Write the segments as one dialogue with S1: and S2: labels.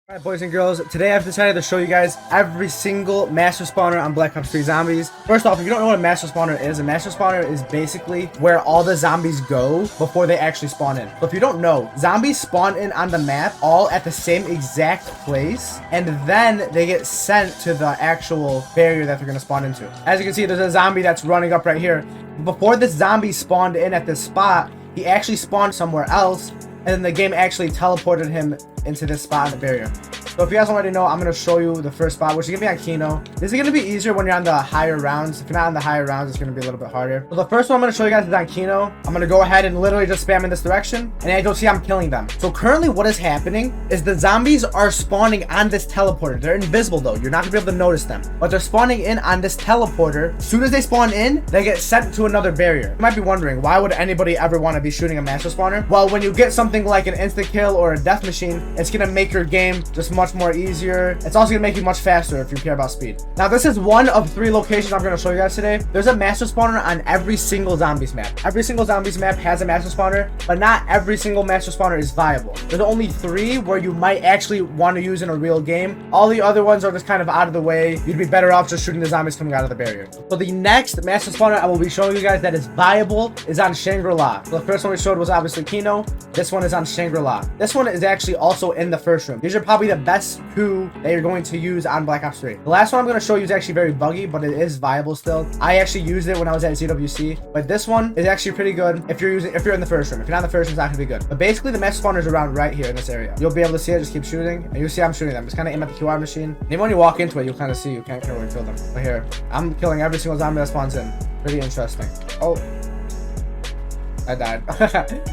S1: Alright, boys and girls, today I've decided to show you guys every single master spawner on Black Ops 3 Zombies. First off, if you don't know what a master spawner is, a master spawner is basically where all the zombies go before they actually spawn in. So if you don't know, zombies spawn in on the map all at the same exact place, and then they get sent to the actual barrier that they're going to spawn into. As you can see, there's a zombie that's running up right here. Before this zombie spawned in at this spot, he actually spawned somewhere else, and then the game actually teleported him into this spot in the barrier. So if you guys already know, I'm going to show you the first spot, which is going to be on Kino. This is going to be easier when you're on the higher rounds. If you're not on the higher rounds, it's going to be a little bit harder. So the first one I'm going to show you guys is on Kino. I'm going to go ahead and literally just spam in this direction, and as you'll see, I'm killing them. So currently what is happening is the zombies are spawning on this teleporter. They're invisible though. You're not going to be able to notice them, but they're spawning in on this teleporter. As soon as they spawn in, they get sent to another barrier. You might be wondering, why would anybody ever want to be shooting a master spawner? Well, when you get something like an insta kill or a death machine, it's going to make your game just much more easier. It's also gonna make you much faster if you care about speed. Now, this is one of 3 locations I'm gonna show you guys today. There's a master spawner on every single zombies map. Every single zombies map has a master spawner, but not every single master spawner is viable. There's only 3 where you might actually want to use in a real game. All the other ones are just kind of out of the way. You'd be better off just shooting the zombies coming out of the barrier. So the next master spawner I will be showing you guys that is viable is on Shangri-La. So the first one we showed was obviously Kino. This one is on Shangri-La. This one is actually also in the first room. These are probably the best 2 that you're going to use on Black Ops 3. The last one I'm going to show you is actually very buggy, but it is viable still. I actually used it when I was at ZWC, but this one is actually pretty good if you're in the first room. If you're not in the first room, it's not going to be good. But basically, the master spawner is around right here in this area. You'll be able to see it. Just keep shooting, and you'll see I'm shooting them. Just kind of aim at the QR machine. And even when you walk into it, you'll kind of see you can't really kill them. But here, I'm killing every single zombie that spawns in. Pretty interesting. Oh, I died.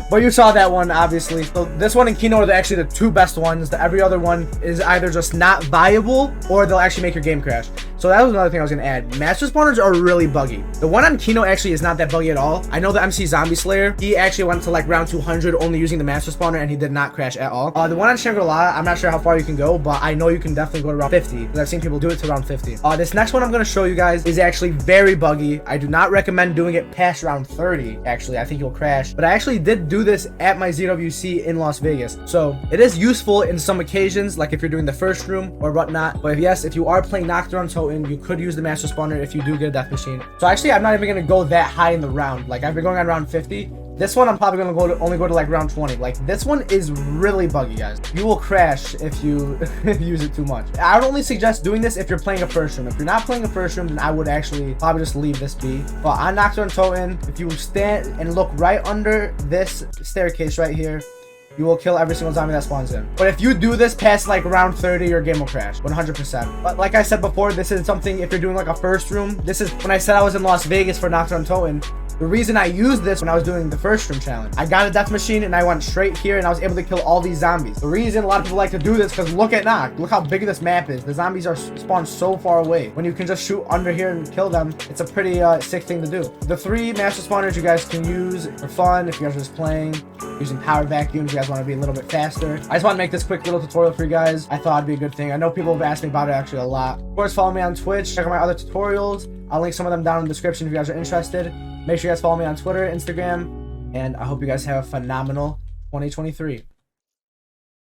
S1: But you saw that one, obviously. So this one and Kino are actually the 2 best ones. Every other one is either just not viable or they'll actually make your game crash. So that was another thing I was going to add. Master spawners are really buggy. The one on Kino actually is not that buggy at all. I know the MC Zombie Slayer, he actually went to like round 200 only using the master spawner, and he did not crash at all. The one on Shangri-La, I'm not sure how far you can go, but I know you can definitely go to round 50 because I've seen people do it to round 50. This next one I'm going to show you guys is actually very buggy. I do not recommend doing it past round 30. Actually, I think you'll crash. But I actually did do this at my ZWC in Las Vegas. So it is useful in some occasions, like if you're doing the first room or whatnot. But yes, if you are playing Nocturne Totem, you could use the master spawner if you do get a death machine. So actually, I'm not even going to go that high in the round. Like, I've been going on round 50. This one I'm probably going to only go to like round 20. Like, this one is really buggy, guys. You will crash if you use it too much. I would only suggest doing this if you're playing a first room. If you're not playing a first room, then I would actually probably just leave this be. But on Nocturne Totem, if you stand and look right under this staircase right here, you will kill every single zombie that spawns in. But if you do this past like round 30, your game will crash 100%. But like I said before, this is something if you're doing like a first room. This is when I said I was in Las Vegas for Nocturne Totem. The reason I used this when I was doing the first room challenge, I got a death machine and I went straight here and I was able to kill all these zombies. The reason a lot of people like to do this, because look at Noct. Look how big this map is. The zombies are spawned so far away. When you can just shoot under here and kill them, it's a pretty sick thing to do. The 3 master spawners you guys can use for fun if you guys are just playing, using power vacuums, you guys want to be a little bit faster. I just want to make this quick little tutorial for you guys. I thought it'd be a good thing. I know people have asked me about it actually a lot. Of course, follow me on Twitch. Check out my other tutorials. I'll link some of them down in the description if you guys are interested. Make sure you guys follow me on Twitter, Instagram, and I hope you guys have a phenomenal 2023.